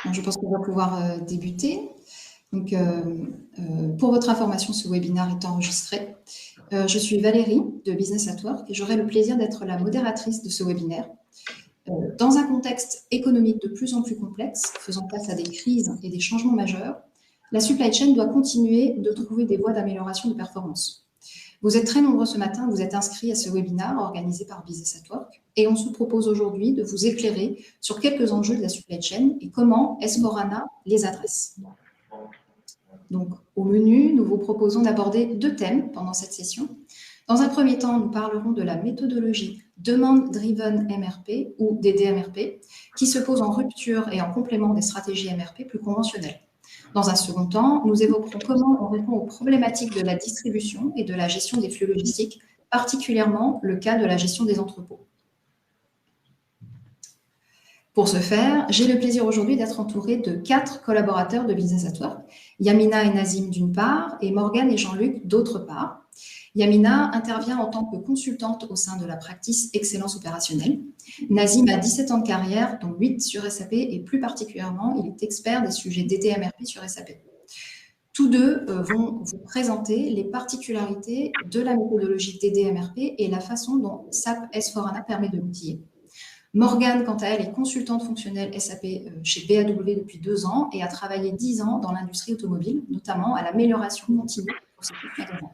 Donc, je pense qu'on va pouvoir débuter. Donc, pour votre information, ce webinaire est enregistré. Je suis Valérie de Business at Work et j'aurai le plaisir d'être la modératrice de ce webinaire. Dans un contexte économique de plus en plus complexe, faisant face à des crises et des changements majeurs, la supply chain doit continuer de trouver des voies d'amélioration de performance. Vous êtes très nombreux ce matin, vous êtes inscrits à ce webinaire organisé par Business at Work et on se propose aujourd'hui de vous éclairer sur quelques enjeux de la supply chain et comment S4HANA les adresse. Donc, au menu, nous vous proposons d'aborder 2 thèmes pendant cette session. Dans un premier temps, nous parlerons de la méthodologie Demand Driven MRP ou des DMRP, qui se pose en rupture et en complément des stratégies MRP plus conventionnelles. Dans un second temps, nous évoquerons comment on répond aux problématiques de la distribution et de la gestion des flux logistiques, particulièrement le cas de la gestion des entrepôts. Pour ce faire, j'ai le plaisir aujourd'hui d'être entourée de 4 collaborateurs de Business at Work, Yamina et Nazim d'une part, et Morgane et Jean-Luc d'autre part. Yamina intervient en tant que consultante au sein de la practice Excellence opérationnelle. Nazim a 17 ans de carrière, dont 8 sur SAP, et plus particulièrement, il est expert des sujets DDMRP sur SAP. Tous deux vont vous présenter les particularités de la méthodologie DDMRP et la façon dont SAP S4HANA permet de l'outiller. Morgane, quant à elle, est consultante fonctionnelle SAP chez BAW depuis 2 ans et a travaillé 10 ans dans l'industrie automobile, notamment à l'amélioration continue du processus magasin.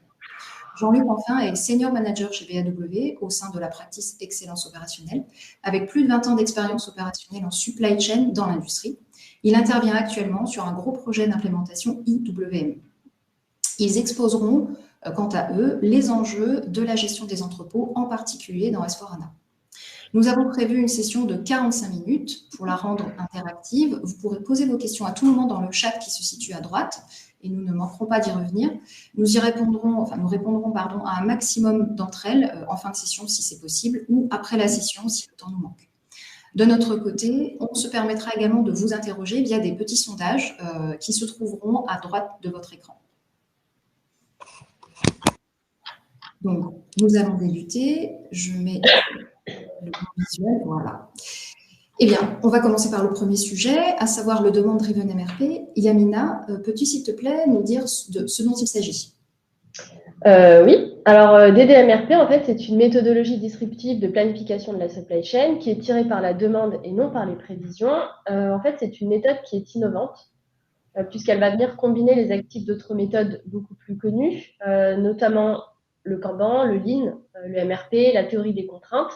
Jean-Luc, enfin, est senior manager chez BAW au sein de la practice Excellence opérationnelle, avec plus de 20 ans d'expérience opérationnelle en supply chain dans l'industrie. Il intervient actuellement sur un gros projet d'implémentation IWM. Ils exposeront, quant à eux, les enjeux de la gestion des entrepôts, en particulier dans S4HANA. Nous avons prévu une session de 45 minutes pour la rendre interactive. Vous pourrez poser vos questions à tout moment dans le chat qui se situe à droite et nous ne manquerons pas d'y revenir. Nous répondrons à un maximum d'entre elles en fin de session si c'est possible ou après la session si le temps nous manque. De notre côté, on se permettra également de vous interroger via des petits sondages qui se trouveront à droite de votre écran. Donc, nous allons débuter. Je mets le visuel, voilà. Eh bien, on va commencer par le premier sujet, à savoir le Demand Driven MRP. Yamina, peux-tu, s'il te plaît, nous dire de ce dont il s'agit? Oui, alors DDMRP, en fait, c'est une méthodologie disruptive de planification de la supply chain qui est tirée par la demande et non par les prévisions. En fait, c'est une méthode qui est innovante puisqu'elle va venir combiner les actifs d'autres méthodes beaucoup plus connues, notamment le Kanban, le Lean, le MRP, la théorie des contraintes.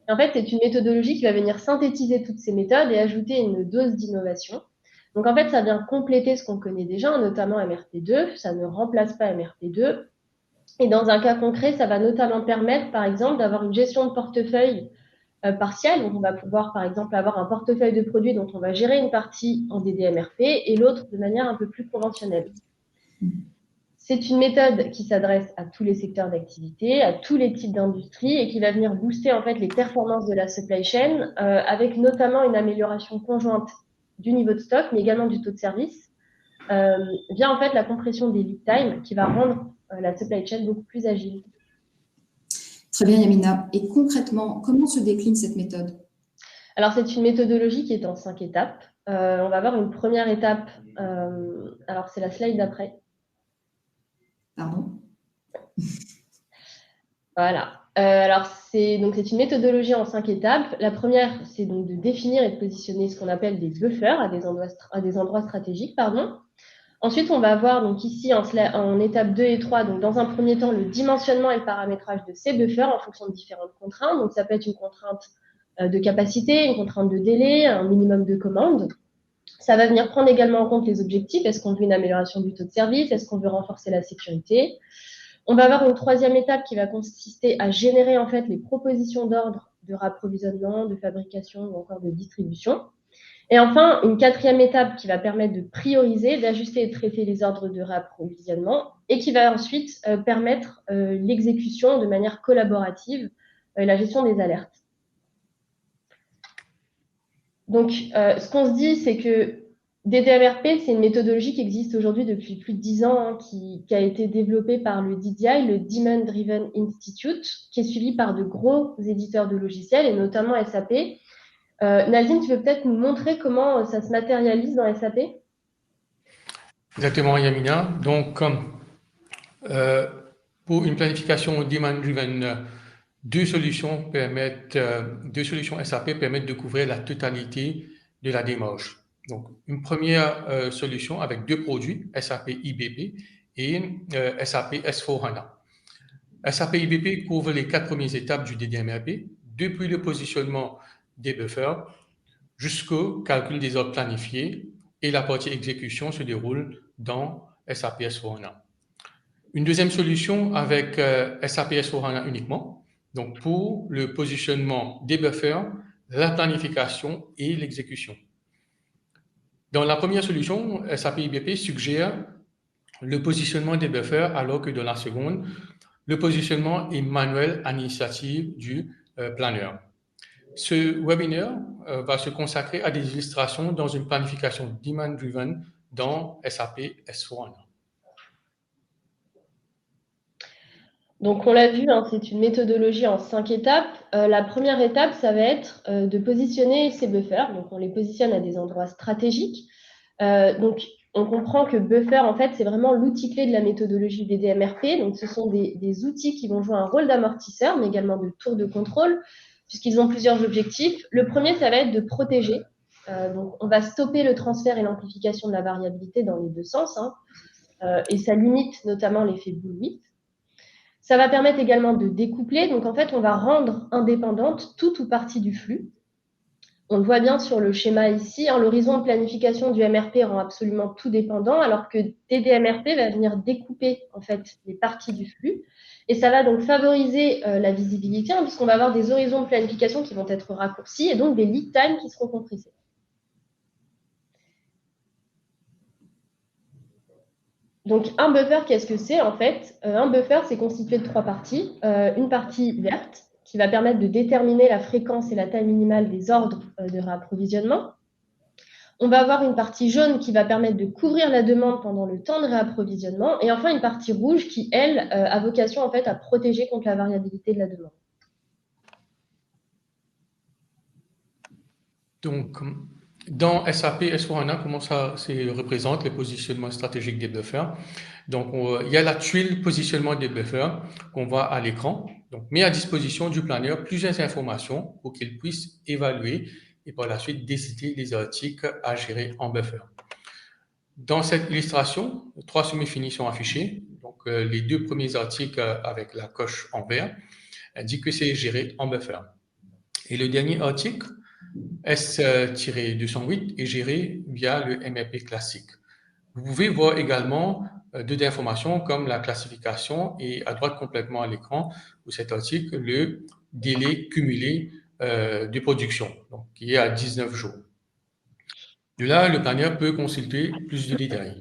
Et en fait, c'est une méthodologie qui va venir synthétiser toutes ces méthodes et ajouter une dose d'innovation. Donc, en fait, ça vient compléter ce qu'on connaît déjà, notamment MRP2. Ça ne remplace pas MRP2. Et dans un cas concret, ça va notamment permettre, par exemple, d'avoir une gestion de portefeuille partielle. Donc, on va pouvoir, par exemple, avoir un portefeuille de produits dont on va gérer une partie en DDMRP et l'autre de manière un peu plus conventionnelle. C'est une méthode qui s'adresse à tous les secteurs d'activité, à tous les types d'industries et qui va venir booster en fait les performances de la supply chain avec notamment une amélioration conjointe du niveau de stock, mais également du taux de service, via en fait la compression des lead time qui va rendre la supply chain beaucoup plus agile. Très bien, Yamina. Et concrètement, comment se décline cette méthode? Alors, c'est une méthodologie qui est en 5 étapes. On va avoir une première étape. Alors, c'est la slide d'après. Pardon. Voilà. Alors, c'est une méthodologie en 5 étapes. La première, c'est donc de définir et de positionner ce qu'on appelle des buffers à des endroits stratégiques. Ensuite, on va avoir donc ici en étape 2 et 3, donc dans un premier temps, le dimensionnement et le paramétrage de ces buffers en fonction de différentes contraintes. Donc, ça peut être une contrainte de capacité, une contrainte de délai, un minimum de commandes. Ça va venir prendre également en compte les objectifs. Est-ce qu'on veut une amélioration du taux de service? Est-ce qu'on veut renforcer la sécurité? On va avoir une troisième étape qui va consister à générer en fait les propositions d'ordre de rapprovisionnement, de fabrication ou encore de distribution. Et enfin, une quatrième étape qui va permettre de prioriser, d'ajuster et de traiter les ordres de réapprovisionnement et qui va ensuite permettre l'exécution de manière collaborative et la gestion des alertes. Donc, ce qu'on se dit, c'est que DDMRP, c'est une méthodologie qui existe aujourd'hui depuis plus de 10 ans, qui a été développée par le DDI, le Demand Driven Institute, qui est suivi par de gros éditeurs de logiciels, et notamment SAP, Nazim, tu veux peut-être nous montrer comment ça se matérialise dans SAP? Exactement, Yamina. Donc, euh, pour une planification demand-driven, deux solutions SAP permettent de couvrir la totalité de la démarche. Donc, une première solution avec deux produits, SAP IBP et SAP S4HANA. SAP IBP couvre les 4 premières étapes du DDMRP, depuis le positionnement des buffers jusqu'au calcul des ordres planifiés, et la partie exécution se déroule dans SAP S4HANA. Une deuxième solution avec SAP S4HANA uniquement, donc pour le positionnement des buffers, la planification et l'exécution. Dans la première solution, SAP IBP suggère le positionnement des buffers, alors que dans la seconde, le positionnement est manuel à l'initiative du planeur. Ce webinaire va se consacrer à des illustrations dans une planification demand-driven dans SAP S4HANA. Donc, on l'a vu, hein, c'est une méthodologie en 5 étapes. La première étape, ça va être de positionner ces buffers. Donc, on les positionne à des endroits stratégiques. Donc, on comprend que buffer, en fait, c'est vraiment l'outil clé de la méthodologie DDMRP. Donc, ce sont des outils qui vont jouer un rôle d'amortisseur, mais également de tour de contrôle, puisqu'ils ont plusieurs objectifs. Le premier, ça va être de protéger. Donc, on va stopper le transfert et l'amplification de la variabilité dans les deux sens, hein, et ça limite notamment l'effet bullwhip. Ça va permettre également de découpler. Donc, en fait, on va rendre indépendante toute ou partie du flux. On le voit bien sur le schéma ici, hein, l'horizon de planification du MRP rend absolument tout dépendant, alors que DDMRP va venir découper en fait les parties du flux. Et ça va donc favoriser la visibilité, hein, puisqu'on va avoir des horizons de planification qui vont être raccourcis et donc des lead times qui seront compressés. Donc, un buffer, qu'est-ce que c'est en fait? Un buffer, c'est constitué de 3 parties. Une partie verte, qui va permettre de déterminer la fréquence et la taille minimale des ordres de réapprovisionnement. On va avoir une partie jaune qui va permettre de couvrir la demande pendant le temps de réapprovisionnement. Et enfin, une partie rouge qui, elle, a vocation en fait à protéger contre la variabilité de la demande. Donc, dans SAP S4HANA, comment ça se représente les positionnements stratégiques des buffers? Donc, il y a la tuile positionnement des buffers qu'on voit à l'écran. Donc, met à disposition du planeur plusieurs informations pour qu'il puisse évaluer et par la suite décider les articles à gérer en buffer. Dans cette illustration, 3 semi-finis sont affichés. Donc, les 2 premiers articles avec la coche en vert indiquent que c'est géré en buffer. Et le dernier article, S-208, est géré via le MRP classique. Vous pouvez voir également d'autres informations comme la classification et à droite complètement à l'écran de cet article, le délai cumulé de production, donc qui est à 19 jours. De là, le planeur peut consulter plus de détails.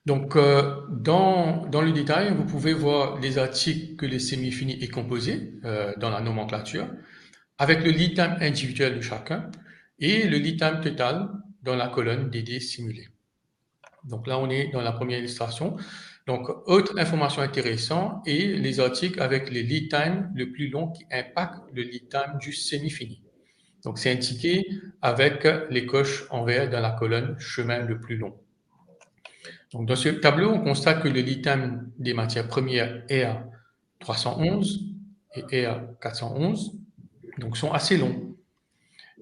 Donc, dans le détail, vous pouvez voir les articles que les semi-finis est composé dans la nomenclature, avec le lead time individuel de chacun et le lead time total dans la colonne DD simulée. Donc là, on est dans la première illustration. Donc, autre information intéressante est les articles avec les lead time le plus long qui impactent le lead time du semi-fini. Donc, c'est indiqué avec les coches en vert dans la colonne chemin le plus long. Donc, dans ce tableau, on constate que le lead time des matières premières R311 et R411 donc, sont assez longs.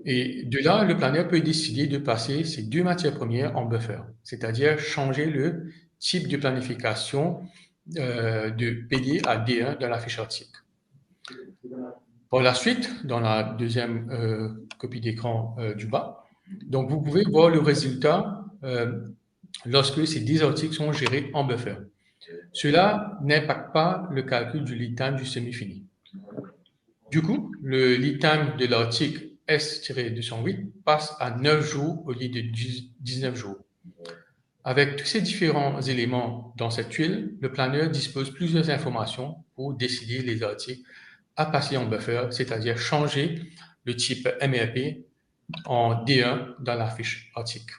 Et de là, le planeur peut décider de passer ces 2 matières premières en buffer, c'est-à-dire changer le type de planification de PD à D1 dans la fiche article. Par la suite, dans la deuxième copie d'écran du bas, donc vous pouvez voir le résultat lorsque ces 10 articles sont gérés en buffer. Cela n'impacte pas le calcul du lead time du semi-fini. Du coup, le lead time de l'article S-208 passe à 9 jours au lieu de 19 jours. Avec tous ces différents éléments dans cette tuile, le planeur dispose plusieurs informations pour décider les articles à passer en buffer, c'est-à-dire changer le type MRP en D1 dans la fiche article.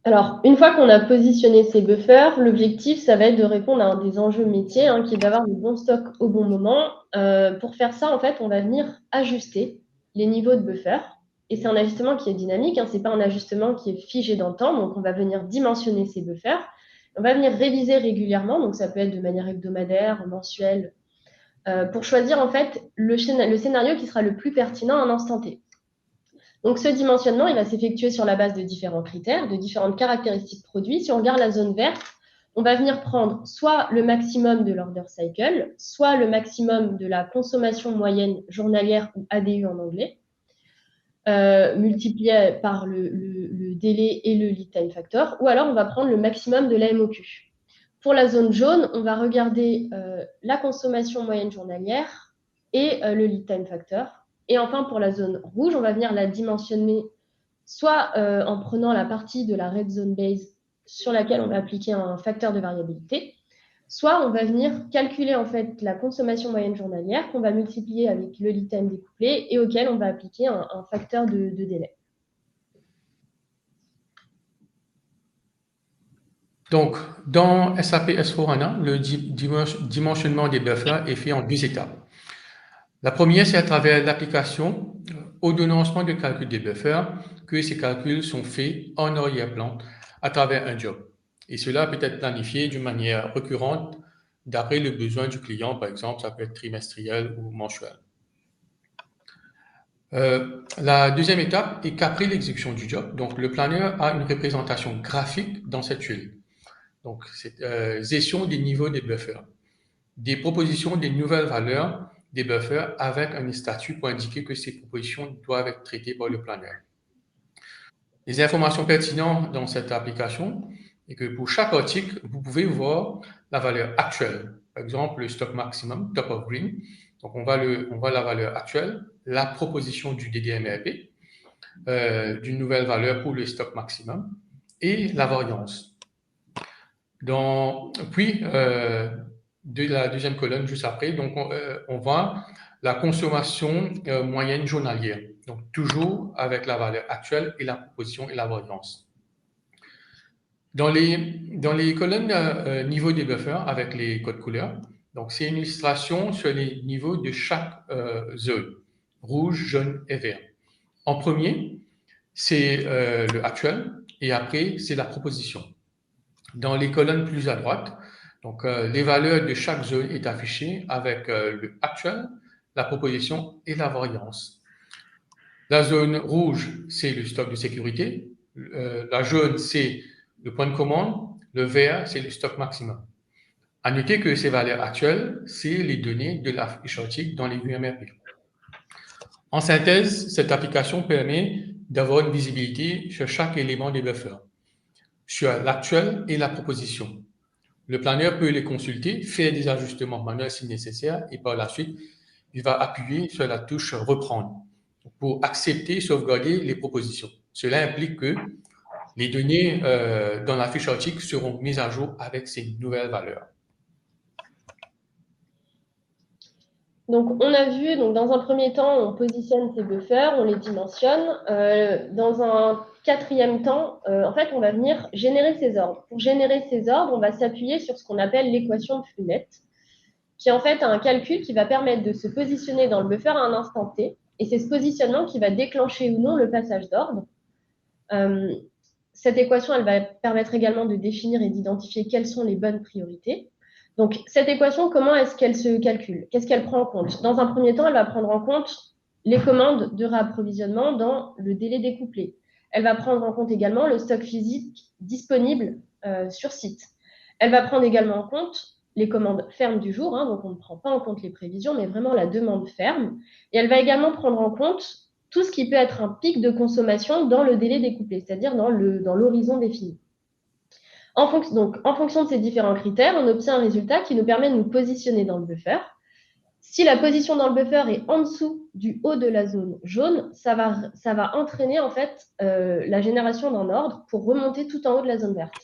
Alors, une fois qu'on a positionné ces buffers, l'objectif, ça va être de répondre à un des enjeux métiers, hein, qui est d'avoir le bon stock au bon moment. Pour faire ça, en fait, on va venir ajuster les niveaux de buffers. Et c'est un ajustement qui est dynamique, hein, ce n'est pas un ajustement qui est figé dans le temps. Donc, on va venir dimensionner ces buffers. On va venir réviser régulièrement, donc ça peut être de manière hebdomadaire, mensuelle, pour choisir en fait le scénario qui sera le plus pertinent à un instant T. Donc, ce dimensionnement, il va s'effectuer sur la base de différents critères, de différentes caractéristiques produits. Si on regarde la zone verte, on va venir prendre soit le maximum de l'order cycle, soit le maximum de la consommation moyenne journalière, ou ADU en anglais, multiplié par le délai et le lead time factor, ou alors on va prendre le maximum de la MOQ. Pour la zone jaune, on va regarder la consommation moyenne journalière et le lead time factor. Et enfin, pour la zone rouge, on va venir la dimensionner soit en prenant la partie de la red zone base sur laquelle on va appliquer un facteur de variabilité, soit on va venir calculer en fait la consommation moyenne journalière qu'on va multiplier avec le lead time découplé et auquel on va appliquer un facteur de délai. Donc, dans SAP S/4HANA, le dimensionnement des buffers est fait en 2 étapes. La première, c'est à travers l'application ordonnancement de calcul des buffers que ces calculs sont faits en arrière-plan à travers un job. Et cela peut être planifié d'une manière récurrente d'après le besoin du client, par exemple, ça peut être trimestriel ou mensuel. La deuxième étape est qu'après l'exécution du job, donc le planeur a une représentation graphique dans cette tuile. Donc, c'est gestion des niveaux des buffers, des propositions des nouvelles valeurs des buffers avec un statut pour indiquer que ces propositions doivent être traitées par le planeur. Les informations pertinentes dans cette application est que pour chaque article, vous pouvez voir la valeur actuelle. Par exemple, le stock maximum, top of green. Donc, on voit la valeur actuelle, la proposition du DDMRP, d'une nouvelle valeur pour le stock maximum et la variance. Puis, de la deuxième colonne juste après, donc on voit la consommation moyenne journalière, donc toujours avec la valeur actuelle et la proposition et la variance. Dans les colonnes niveau des buffers avec les codes couleurs, donc c'est une illustration sur les niveaux de chaque zone, rouge, jaune et vert. En premier, c'est le actuel et après, c'est la proposition. Dans les colonnes plus à droite, donc les valeurs de chaque zone est affichée avec le actuel, la proposition et la variance. La zone rouge, c'est le stock de sécurité. La jaune, c'est le point de commande. Le vert, c'est le stock maximum. À noter que ces valeurs actuelles, c'est les données de la fiche article dans les UMRP. En synthèse, cette application permet d'avoir une visibilité sur chaque élément des buffers, sur l'actuel et la proposition. Le planeur peut les consulter, faire des ajustements manuels si nécessaire et par la suite, il va appuyer sur la touche « Reprendre » pour accepter, sauvegarder les propositions. Cela implique que les données dans la fiche article seront mises à jour avec ces nouvelles valeurs. Donc, on a vu, donc, dans un premier temps, on positionne ces buffers, on les dimensionne. Dans un quatrième temps, en fait, on va venir générer ces ordres. Pour générer ces ordres, on va s'appuyer sur ce qu'on appelle l'équation de flux net, qui est en fait un calcul qui va permettre de se positionner dans le buffer à un instant T. Et c'est ce positionnement qui va déclencher ou non le passage d'ordre. Cette équation, elle va permettre également de définir et d'identifier quelles sont les bonnes priorités. Donc, cette équation, comment est-ce qu'elle se calcule? Qu'est-ce qu'elle prend en compte? Dans un premier temps, elle va prendre en compte les commandes de réapprovisionnement dans le délai découplé. Elle va prendre en compte également le stock physique disponible sur site. Elle va prendre également en compte les commandes fermes du jour, hein, donc on ne prend pas en compte les prévisions, mais vraiment la demande ferme. Et elle va également prendre en compte tout ce qui peut être un pic de consommation dans le délai découplé, c'est-à-dire dans l'horizon défini. En fonction de ces différents critères, on obtient un résultat qui nous permet de nous positionner dans le buffer. Si la position dans le buffer est en dessous du haut de la zone jaune, ça va entraîner en fait la génération d'un ordre pour remonter tout en haut de la zone verte.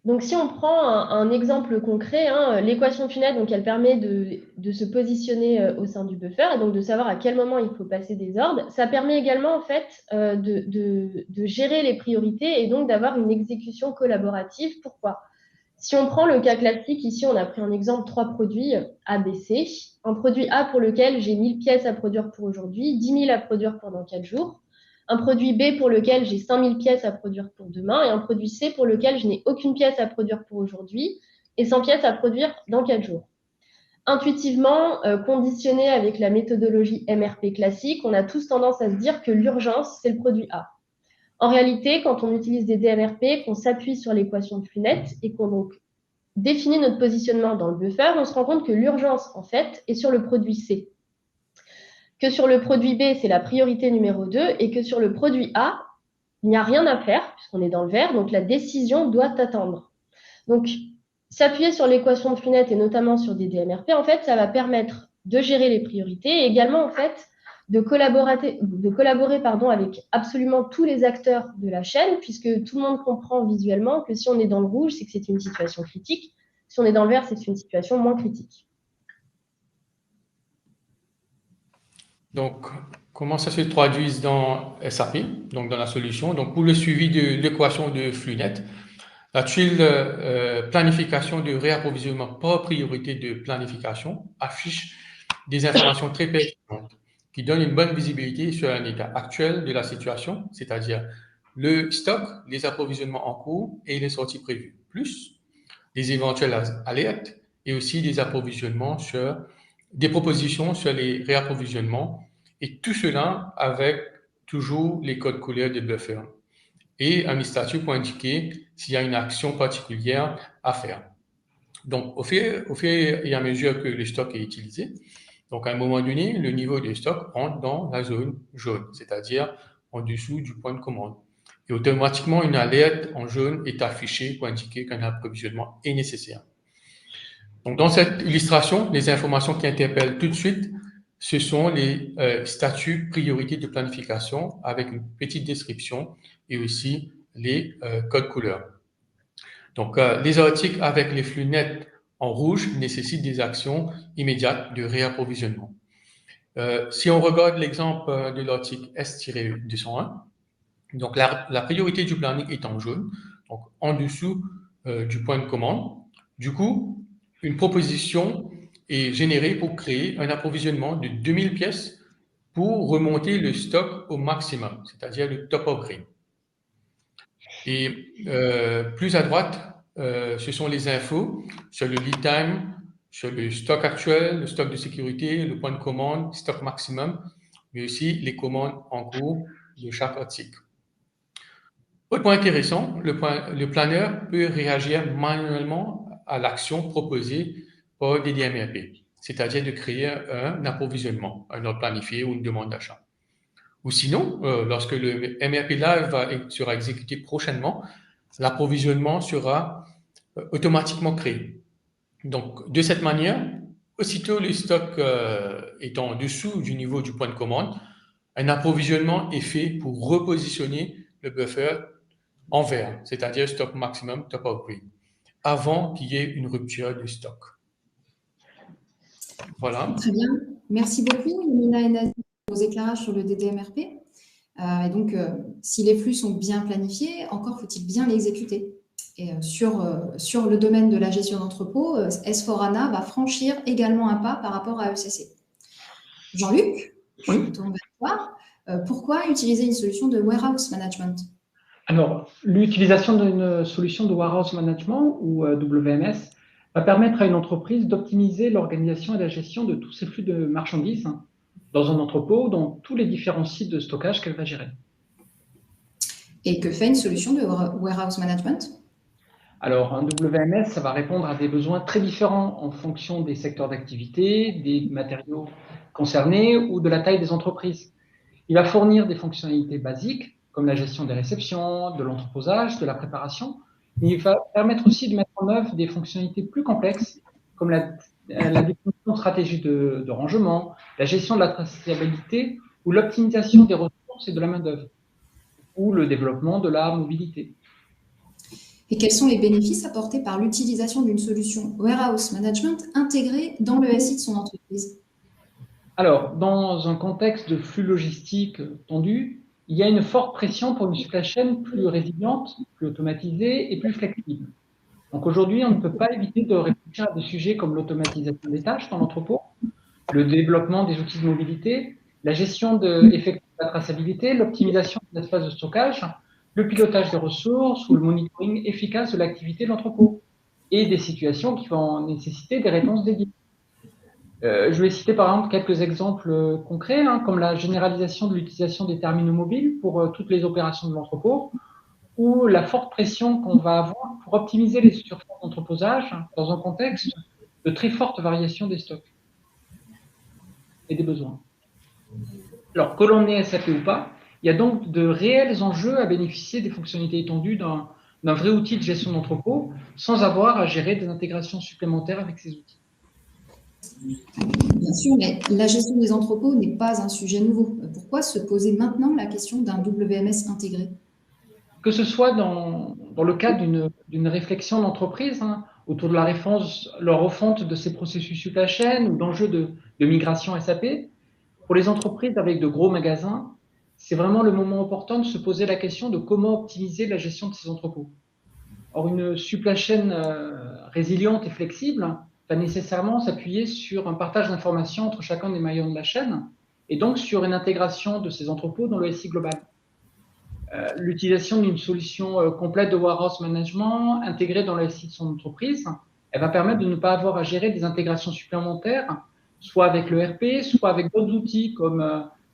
Donc, si on prend un exemple concret, hein, l'équation de Punnett, donc elle permet de se positionner au sein du buffer et donc de savoir à quel moment il faut passer des ordres. Ça permet également en fait de gérer les priorités et donc d'avoir une exécution collaborative. Pourquoi? Si on prend le cas classique, ici on a pris en exemple 3 produits A, B, C. Un produit A pour lequel j'ai 1000 pièces à produire pour aujourd'hui, 10 000 à produire pendant 4 jours. Un produit B pour lequel j'ai 5000 pièces à produire pour demain et un produit C pour lequel je n'ai aucune pièce à produire pour aujourd'hui et 100 pièces à produire dans 4 jours. Intuitivement, conditionné avec la méthodologie MRP classique, on a tous tendance à se dire que l'urgence, c'est le produit A. En réalité, quand on utilise des DMRP, qu'on s'appuie sur l'équation de Punnett et qu'on donc définit notre positionnement dans le buffer, on se rend compte que l'urgence, en fait, est sur le produit C. Que sur le produit B, c'est la priorité numéro 2 et que sur le produit A, il n'y a rien à faire puisqu'on est dans le vert, donc la décision doit attendre. Donc, s'appuyer sur l'équation de Punnett et notamment sur des DMRP, en fait, ça va permettre de gérer les priorités et également, en fait, de collaborer avec absolument tous les acteurs de la chaîne, puisque tout le monde comprend visuellement que si on est dans le rouge, c'est que c'est une situation critique. Si on est dans le vert, c'est une situation moins critique. Donc, comment ça se traduit dans SAP, donc dans la solution? Donc, pour le suivi de l'équation de flux net, la tuile planification de réapprovisionnement par priorité de planification affiche des informations très pertinentes qui donnent une bonne visibilité sur un état actuel de la situation, c'est-à-dire le stock, les approvisionnements en cours et les sorties prévues, plus les éventuelles alertes et aussi des approvisionnements sur des propositions sur les réapprovisionnements et tout cela avec toujours les codes couleurs de buffer et un statut pour indiquer s'il y a une action particulière à faire. Donc, au fur et à mesure que le stock est utilisé, donc à un moment donné, le niveau de stock entre dans la zone jaune, c'est-à-dire en dessous du point de commande. Et automatiquement, une alerte en jaune est affichée pour indiquer qu'un approvisionnement est nécessaire. Donc, dans cette illustration, les informations qui interpellent tout de suite, ce sont les statuts priorité de planification avec une petite description et aussi les codes couleurs. Donc, les articles avec les flux nets en rouge nécessitent des actions immédiates de réapprovisionnement. Si on regarde l'exemple de l'article S-201, donc la priorité du planning est en jaune, donc en dessous du point de commande. Du coup, une proposition est générée pour créer un approvisionnement de 2000 pièces pour remonter le stock au maximum, c'est-à-dire le top of grade. Et plus à droite, ce sont les infos sur le lead time, sur le stock actuel, le stock de sécurité, le point de commande, stock maximum, mais aussi les commandes en cours de chaque article. Autre point intéressant, le planeur peut réagir manuellement à l'action proposée par des DMRP, c'est-à-dire de créer un approvisionnement, un ordre planifié ou une demande d'achat. Ou sinon, lorsque le MRP Live sera exécuté prochainement, l'approvisionnement sera automatiquement créé. Donc, de cette manière, aussitôt le stock étant en dessous du niveau du point de commande, un approvisionnement est fait pour repositionner le buffer en vert, c'est-à-dire stock maximum, top of grade, avant qu'il y ait une rupture de stock. Voilà. Très bien. Merci beaucoup, Yamina et Nazim, pour vos éclairages sur le DDMRP. Et donc, si les flux sont bien planifiés, encore faut-il bien l'exécuter. Et sur le domaine de la gestion d'entrepôt, S4HANA va franchir également un pas par rapport à ECC. Jean-Luc, je me tourne vers toi. Pourquoi utiliser une solution de warehouse management? Alors, l'utilisation d'une solution de warehouse management ou WMS va permettre à une entreprise d'optimiser l'organisation et la gestion de tous ses flux de marchandises dans un entrepôt, dans tous les différents sites de stockage qu'elle va gérer. Et que fait une solution de warehouse management? Alors, un WMS, ça va répondre à des besoins très différents en fonction des secteurs d'activité, des matériaux concernés ou de la taille des entreprises. Il va fournir des fonctionnalités basiques, comme la gestion des réceptions, de l'entreposage, de la préparation. Mais il va permettre aussi de mettre en œuvre des fonctionnalités plus complexes, comme la définition de stratégie de rangement, la gestion de la traçabilité ou l'optimisation des ressources et de la main-d'œuvre, ou le développement de la mobilité. Et quels sont les bénéfices apportés par l'utilisation d'une solution warehouse management intégrée dans le SI de son entreprise? Alors, dans un contexte de flux logistique tendu, il y a une forte pression pour une supply chain plus résiliente, plus automatisée et plus flexible. Donc aujourd'hui, on ne peut pas éviter de réfléchir à des sujets comme l'automatisation des tâches dans l'entrepôt, le développement des outils de mobilité, la gestion effective de la traçabilité, l'optimisation des espaces de stockage, le pilotage des ressources ou le monitoring efficace de l'activité de l'entrepôt et des situations qui vont nécessiter des réponses dédiées. Je vais citer par exemple quelques exemples concrets, comme la généralisation de l'utilisation des terminaux mobiles pour toutes les opérations de l'entrepôt, ou la forte pression qu'on va avoir pour optimiser les surfaces d'entreposage dans un contexte de très forte variation des stocks et des besoins. Alors, que l'on ait SAP ou pas, il y a donc de réels enjeux à bénéficier des fonctionnalités étendues d'un vrai outil de gestion d'entrepôt sans avoir à gérer des intégrations supplémentaires avec ces outils. Bien sûr, mais la gestion des entrepôts n'est pas un sujet nouveau. Pourquoi se poser maintenant la question d'un WMS intégré? Que ce soit dans le cadre d'une réflexion d'entreprise autour de la refonte de ces processus supply chain ou d'enjeux de migration SAP, pour les entreprises avec de gros magasins, c'est vraiment le moment opportun de se poser la question de comment optimiser la gestion de ces entrepôts. Or, une supply chain résiliente et flexible va nécessairement s'appuyer sur un partage d'informations entre chacun des maillons de la chaîne et donc sur une intégration de ces entrepôts dans le SI global. L'utilisation d'une solution complète de warehouse management intégrée dans le SI de son entreprise, elle va permettre de ne pas avoir à gérer des intégrations supplémentaires, soit avec le RP, soit avec d'autres outils comme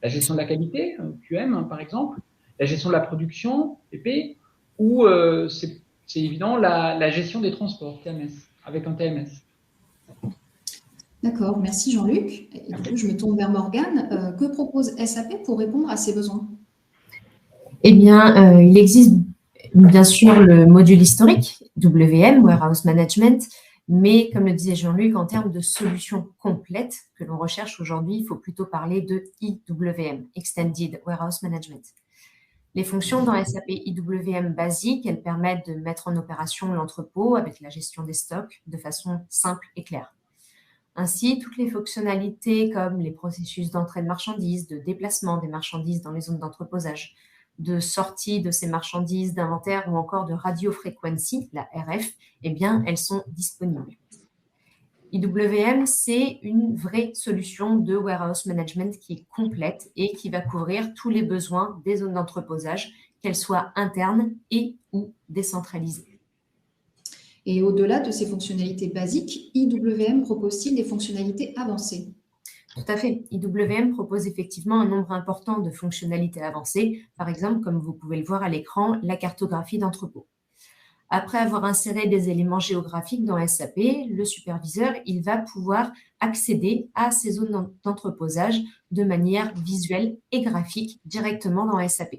la gestion de la qualité, QM par exemple, la gestion de la production, PP, ou c'est évident, la gestion des transports, TMS, avec un TMS. D'accord, merci Jean-Luc. Et du coup, je me tourne vers Morgane. Que propose SAP pour répondre à ces besoins? Eh bien, il existe bien sûr le module historique, WM, Warehouse Management, mais comme le disait Jean-Luc, en termes de solutions complètes que l'on recherche aujourd'hui, il faut plutôt parler de IWM, Extended Warehouse Management. Les fonctions dans SAP IWM basiques, elles permettent de mettre en opération l'entrepôt avec la gestion des stocks de façon simple et claire. Ainsi, toutes les fonctionnalités comme les processus d'entrée de marchandises, de déplacement des marchandises dans les zones d'entreposage, de sortie de ces marchandises d'inventaire ou encore de radiofréquency, la RF, eh bien, elles sont disponibles. IWM, c'est une vraie solution de warehouse management qui est complète et qui va couvrir tous les besoins des zones d'entreposage, qu'elles soient internes et ou décentralisées. Et au-delà de ces fonctionnalités basiques, IWM propose-t-il des fonctionnalités avancées? Tout à fait. IWM propose effectivement un nombre important de fonctionnalités avancées, par exemple, comme vous pouvez le voir à l'écran, la cartographie d'entrepôt. Après avoir inséré des éléments géographiques dans SAP, le superviseur, il va pouvoir accéder à ces zones d'entreposage de manière visuelle et graphique directement dans SAP.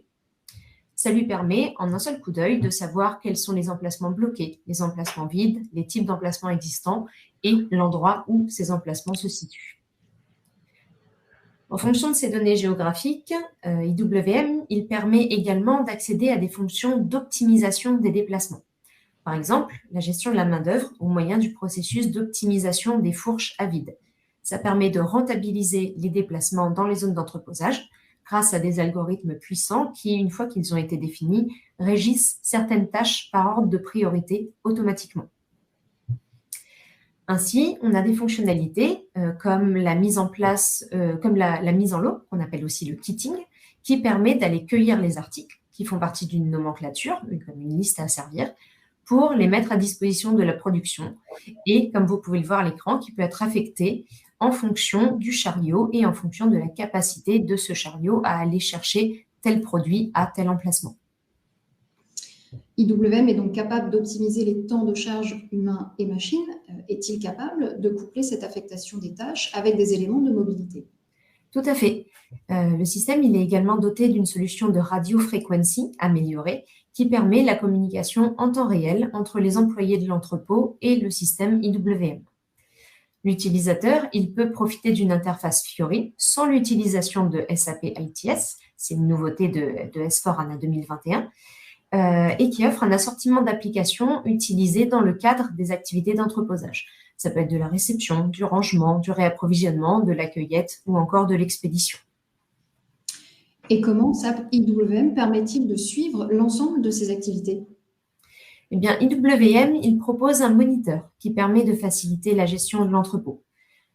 Ça lui permet, en un seul coup d'œil, de savoir quels sont les emplacements bloqués, les emplacements vides, les types d'emplacements existants et l'endroit où ces emplacements se situent. En fonction de ces données géographiques, IWM, il permet également d'accéder à des fonctions d'optimisation des déplacements. Par exemple, la gestion de la main-d'œuvre au moyen du processus d'optimisation des fourches à vide. Ça permet de rentabiliser les déplacements dans les zones d'entreposage grâce à des algorithmes puissants qui, une fois qu'ils ont été définis, régissent certaines tâches par ordre de priorité automatiquement. Ainsi, on a des fonctionnalités comme la mise en place, comme la mise en lot, qu'on appelle aussi le kitting, qui permet d'aller cueillir les articles qui font partie d'une nomenclature, comme une liste à servir, pour les mettre à disposition de la production. Et comme vous pouvez le voir à l'écran, qui peut être affecté en fonction du chariot et en fonction de la capacité de ce chariot à aller chercher tel produit à tel emplacement. IWM est donc capable d'optimiser les temps de charge humains et machines. Est-il capable de coupler cette affectation des tâches avec des éléments de mobilité? Tout à fait. Le système il est également doté d'une solution de radiofréquency améliorée qui permet la communication en temps réel entre les employés de l'entrepôt et le système IWM. L'utilisateur, il peut profiter d'une interface Fiori sans l'utilisation de SAP ITS, c'est une nouveauté de S4HANA 2021, et qui offre un assortiment d'applications utilisées dans le cadre des activités d'entreposage. Ça peut être de la réception, du rangement, du réapprovisionnement, de la cueillette ou encore de l'expédition. Et comment SAP IWM permet-il de suivre l'ensemble de ces activités? Eh bien, IWM, il propose un moniteur qui permet de faciliter la gestion de l'entrepôt.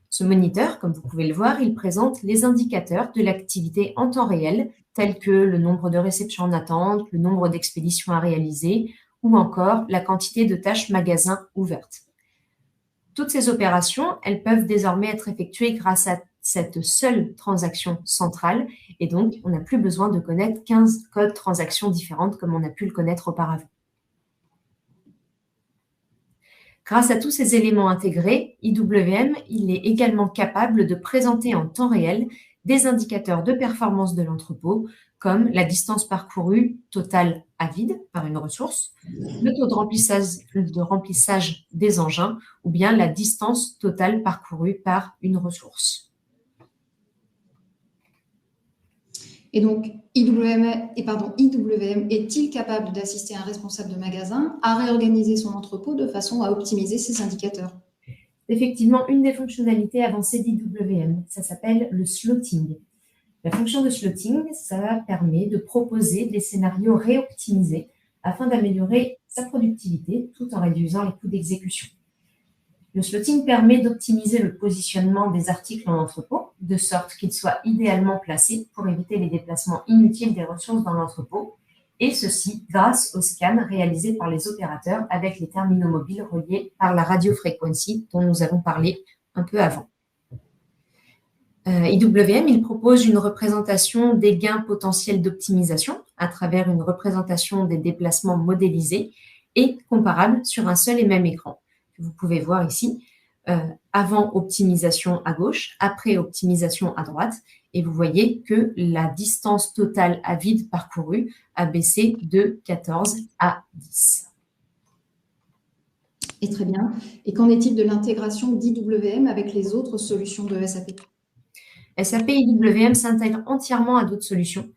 Ce moniteur, comme vous pouvez le voir, il présente les indicateurs de l'activité en temps réel, tels que le nombre de réceptions en attente, le nombre d'expéditions à réaliser ou encore la quantité de tâches magasins ouvertes. Toutes ces opérations, elles peuvent désormais être effectuées grâce à cette seule transaction centrale et donc on n'a plus besoin de connaître 15 codes transactions différentes comme on a pu le connaître auparavant. Grâce à tous ces éléments intégrés, IWM il est également capable de présenter en temps réel des indicateurs de performance de l'entrepôt, comme la distance parcourue totale à vide par une ressource, le taux de remplissage des engins ou bien la distance totale parcourue par une ressource. Et donc, IWM est-il capable d'assister un responsable de magasin à réorganiser son entrepôt de façon à optimiser ses indicateurs? Effectivement, une des fonctionnalités avancées d'IWM, ça s'appelle le slotting. La fonction de slotting, ça permet de proposer des scénarios réoptimisés afin d'améliorer sa productivité tout en réduisant les coûts d'exécution. Le slotting permet d'optimiser le positionnement des articles en entrepôt, de sorte qu'ils soient idéalement placés pour éviter les déplacements inutiles des ressources dans l'entrepôt, et ceci grâce au scan réalisé par les opérateurs avec les terminaux mobiles reliés par la radiofréquency dont nous avons parlé un peu avant. IWM, il propose une représentation des gains potentiels d'optimisation à travers une représentation des déplacements modélisés et comparables sur un seul et même écran. Vous pouvez voir ici, avant optimisation à gauche, après optimisation à droite, et vous voyez que la distance totale à vide parcourue a baissé de 14 à 10. Et très bien. Et qu'en est-il de l'intégration d'IWM avec les autres solutions de SAP? SAP IWM s'intègre entièrement à d'autres solutions.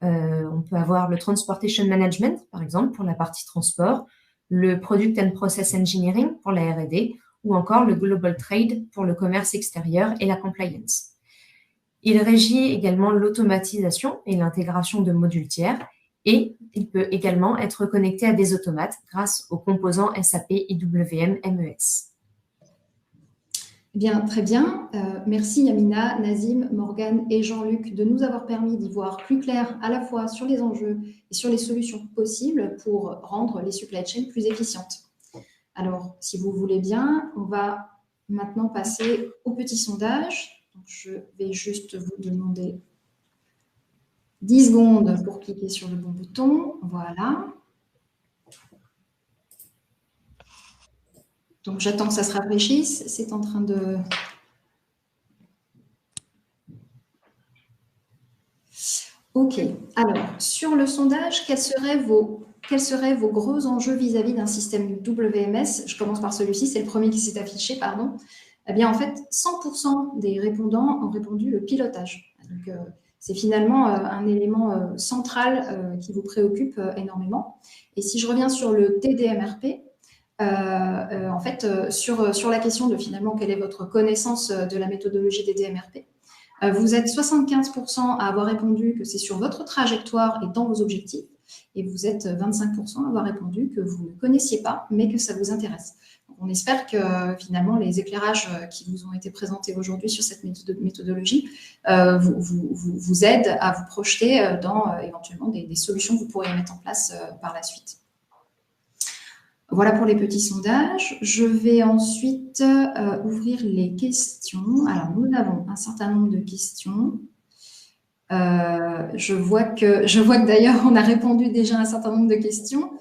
On peut avoir le Transportation Management, par exemple, pour la partie transport, le Product and Process Engineering pour la R&D, ou encore le Global Trade pour le commerce extérieur et la compliance. Il régit également l'automatisation et l'intégration de modules tiers, et il peut également être connecté à des automates grâce aux composants SAP IWM MES. Bien, très bien. Merci Yamina, Nazim, Morgane et Jean-Luc de nous avoir permis d'y voir plus clair à la fois sur les enjeux et sur les solutions possibles pour rendre les supply chains plus efficientes. Alors, si vous voulez bien, on va maintenant passer au petit sondage. Donc, je vais juste vous demander 10 secondes pour cliquer sur le bon bouton. Voilà. Donc, j'attends que ça se rafraîchisse. C'est en train de... OK. Alors, sur le sondage, quels seraient vos gros enjeux vis-à-vis d'un système WMS? Je commence par celui-ci, c'est le premier qui s'est affiché, pardon. Eh bien, en fait, 100% des répondants ont répondu le pilotage. Donc, c'est finalement un élément central qui vous préoccupe énormément. Et si je reviens sur le TDMRP, en fait, sur la question de finalement quelle est votre connaissance de la méthodologie des DMRP, vous êtes 75% à avoir répondu que c'est sur votre trajectoire et dans vos objectifs, et vous êtes 25% à avoir répondu que vous ne connaissiez pas, mais que ça vous intéresse. Donc, on espère que finalement les éclairages qui vous ont été présentés aujourd'hui sur cette méthodologie vous aident à vous projeter dans éventuellement des solutions que vous pourriez mettre en place par la suite. Voilà pour les petits sondages. Je vais ensuite ouvrir les questions. Alors, nous avons un certain nombre de questions. Je vois que d'ailleurs, on a répondu déjà à un certain nombre de questions.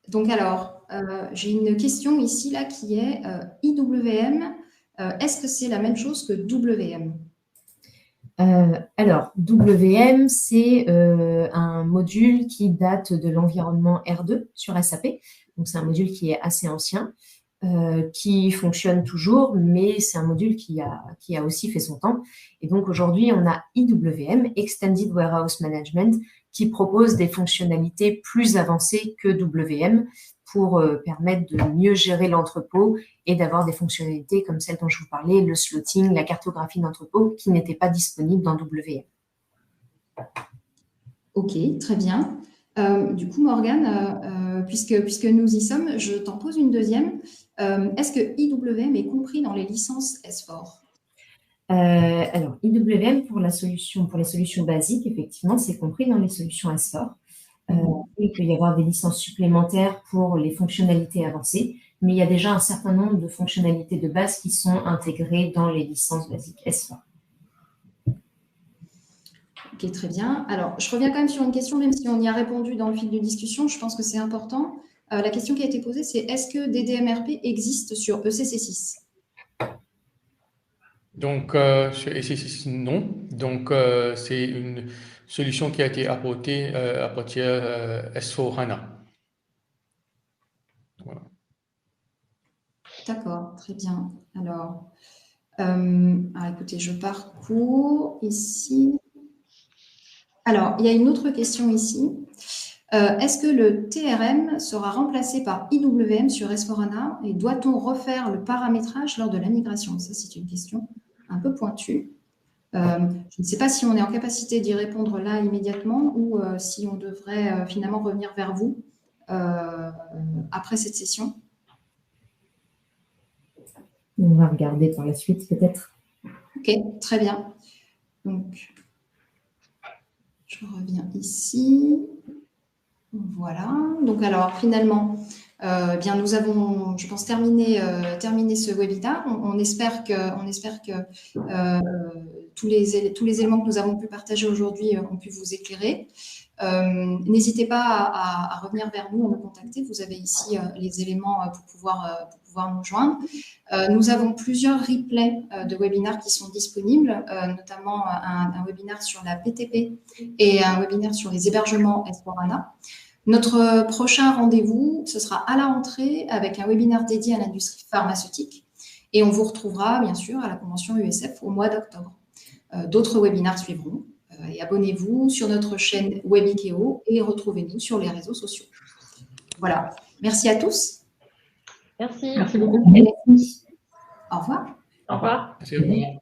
Donc, alors, j'ai une question ici là qui est IWM. Est-ce que c'est la même chose que WM? Alors, WM, c'est un module qui date de l'environnement R2 sur SAP. Donc, c'est un module qui est assez ancien. qui fonctionne toujours, mais c'est un module qui a aussi fait son temps. Et donc aujourd'hui, on a IWM, Extended Warehouse Management, qui propose des fonctionnalités plus avancées que WM pour permettre de mieux gérer l'entrepôt et d'avoir des fonctionnalités comme celles dont je vous parlais, le slotting, la cartographie d'entrepôt, qui n'étaient pas disponibles dans WM. Ok, très bien. Du coup, Morgane, puisque nous y sommes, je t'en pose une deuxième. Est-ce que IWM est compris dans les licences S4? Alors, IWM, pour les solutions basiques, effectivement, c'est compris dans les solutions S4. Il peut y avoir des licences supplémentaires pour les fonctionnalités avancées, mais il y a déjà un certain nombre de fonctionnalités de base qui sont intégrées dans les licences basiques S4. Ok, très bien. Alors, je reviens quand même sur une question, même si on y a répondu dans le fil de discussion, je pense que c'est important. La question qui a été posée, c'est est-ce que DDMRP existe sur ECC6? Donc, sur ECC6, non. Donc, c'est une solution qui a été apportée à partir S4HANA. Voilà. D'accord, très bien. Alors, écoutez, je parcours ici. Alors, il y a une autre question ici. Est-ce que le TRM sera remplacé par IWM sur S4HANA et doit-on refaire le paramétrage lors de la migration? Ça, c'est une question un peu pointue. Je ne sais pas si on est en capacité d'y répondre là immédiatement ou si on devrait finalement revenir vers vous après cette session. On va regarder par la suite, peut-être. Ok, très bien. Donc, je reviens ici. Voilà. Donc, alors, finalement, bien, nous avons, je pense, terminé ce webinaire. On espère que tous les éléments que nous avons pu partager aujourd'hui ont pu vous éclairer. N'hésitez pas à revenir vers nous, à nous contacter. Vous avez ici les éléments pour pouvoir nous joindre. Nous avons plusieurs replays de webinaires qui sont disponibles, notamment un webinaire sur la BTP et un webinaire sur les hébergements S4HANA. Notre prochain rendez-vous, ce sera à la rentrée avec un webinaire dédié à l'industrie pharmaceutique. Et on vous retrouvera, bien sûr, à la convention USF au mois d'octobre. D'autres webinaires suivront. Et abonnez-vous sur notre chaîne Webikeo et retrouvez-nous sur les réseaux sociaux. Voilà. Merci à tous. Merci. Merci beaucoup. Au revoir. Au revoir. Merci.